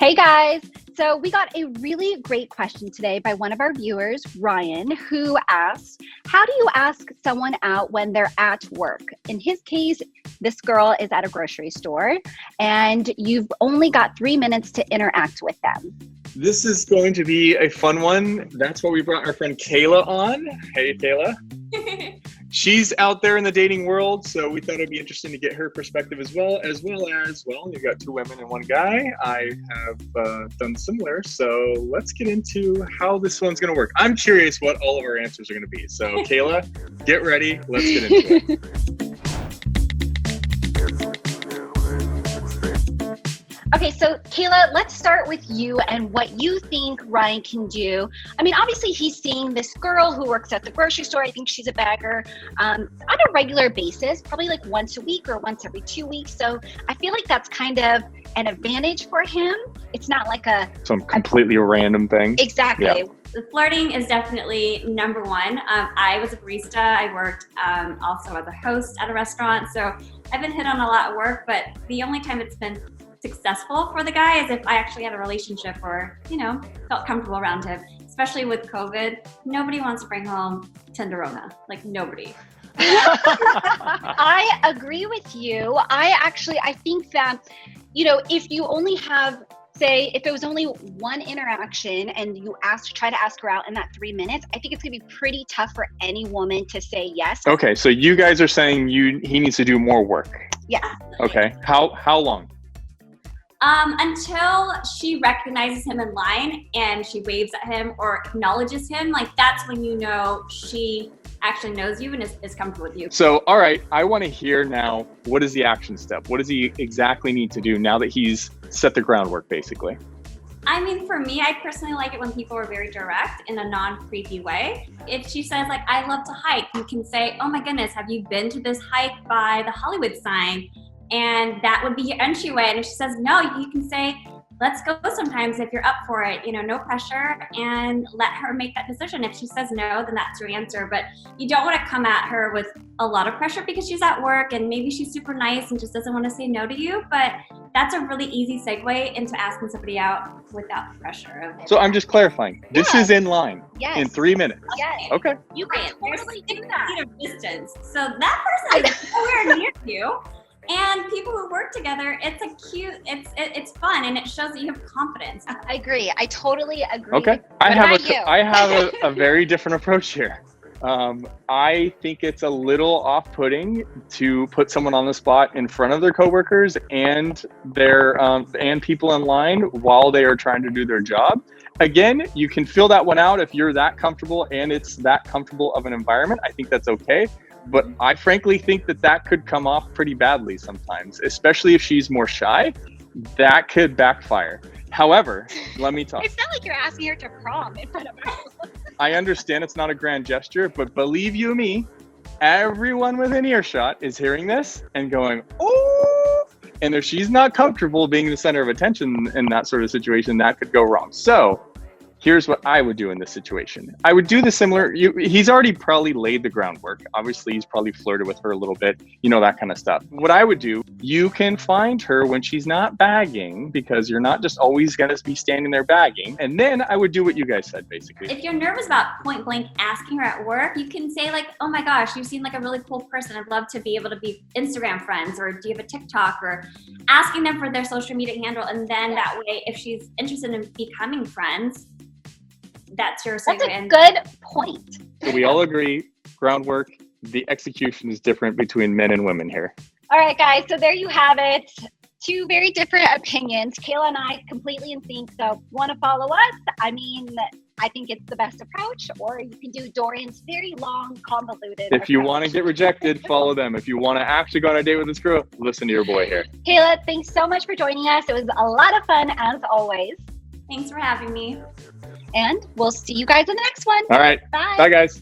Hey guys, so we got a really great question today by one of our viewers, Ryan, who asked, how do you ask someone out when they're at work? In his case, this girl is at a grocery store and you've only got 3 minutes to interact with them. This is going to be a fun one. That's why we brought our friend Kayla on. Hey, Kayla. She's out there in the dating world, so we thought it'd be interesting to get her perspective as well as, you've got 2 women and 1 guy. I have done similar, so let's get into how this one's going to work. I'm curious what all of our answers are going to be. So, Kayla, get ready. Let's get into it. Okay, so Kayla, let's start with you and what you think Ryan can do. I mean, obviously he's seeing this girl who works at the grocery store. I think she's a bagger on a regular basis, probably like once a week or once every 2 weeks. So I feel like that's kind of an advantage for him. It's not like some completely random thing. Exactly. Yeah. The flirting is definitely number one. I was a barista. I worked also as a host at a restaurant. So I've been hit on a lot of work, but the only time it's been successful for the guy is if I actually had a relationship or, felt comfortable around him. Especially with COVID, nobody wants to bring home Tenderona. Like, nobody. I agree with you. I think that, if you only have, say, if it was only one interaction and you try to ask her out in that 3 minutes, I think it's gonna be pretty tough for any woman to say yes. Okay, so you guys are saying he needs to do more work. Yeah. Okay, how long? Until she recognizes him in line and she waves at him or acknowledges him, like that's when you know she actually knows you and is comfortable with you. So, all right, I want to hear now, what is the action step? What does he exactly need to do now that he's set the groundwork, basically? I mean, for me, I personally like it when people are very direct in a non-creepy way. If she says, like, I love to hike, you can say, oh my goodness, have you been to this hike by the Hollywood sign? And that would be your entryway. And if she says no, you can say, let's go sometimes if you're up for it, no pressure, and let her make that decision. If she says no, then that's your answer. But you don't want to come at her with a lot of pressure because she's at work and maybe she's super nice and just doesn't want to say no to you. But that's a really easy segue into asking somebody out without the pressure. So I'm just clarifying. This is in line. Yes. In 3 minutes. Yes. Okay. You can totally do There's 6 that. feet of distance. So that person is nowhere near you. And people who work together, it's fun and it shows that you have confidence. I agree. I totally agree. Okay. I have a very different approach here. I think it's a little off-putting to put someone on the spot in front of their coworkers and their and people in line while they are trying to do their job. Again, you can fill that one out if you're that comfortable and it's that comfortable of an environment. I think that's okay. But I frankly think that could come off pretty badly sometimes, especially if she's more shy. That could backfire. However, let me talk. It's not like you're asking her to prom in front of her. I understand it's not a grand gesture, but believe you me, everyone within earshot is hearing this and going, oh, and if she's not comfortable being the center of attention in that sort of situation, that could go wrong. So here's what I would do in this situation. I would do the similar, he's already probably laid the groundwork. Obviously, he's probably flirted with her a little bit, that kind of stuff. What I would do, you can find her when she's not bagging, because you're not just always gonna be standing there bagging. And then I would do what you guys said, basically. If you're nervous about point blank asking her at work, you can say like, oh my gosh, you seem like a really cool person. I'd love to be able to be Instagram friends, or do you have a TikTok, or asking them for their social media handle. And then that way, if she's interested in becoming friends, that's your segue. That's a good point. So we all agree, groundwork, the execution is different between men and women here. All right, guys. So there you have it. 2 very different opinions. Kayla and I completely in sync. So if you want to follow us, I think it's the best approach. Or you can do Dorian's very long, convoluted If you approach. want to get rejected, follow them. If you want to actually go on a date with this girl, listen to your boy here. Kayla, thanks so much for joining us. It was a lot of fun as always. Thanks for having me. And we'll see you guys in the next one. All right. Bye. Bye, guys.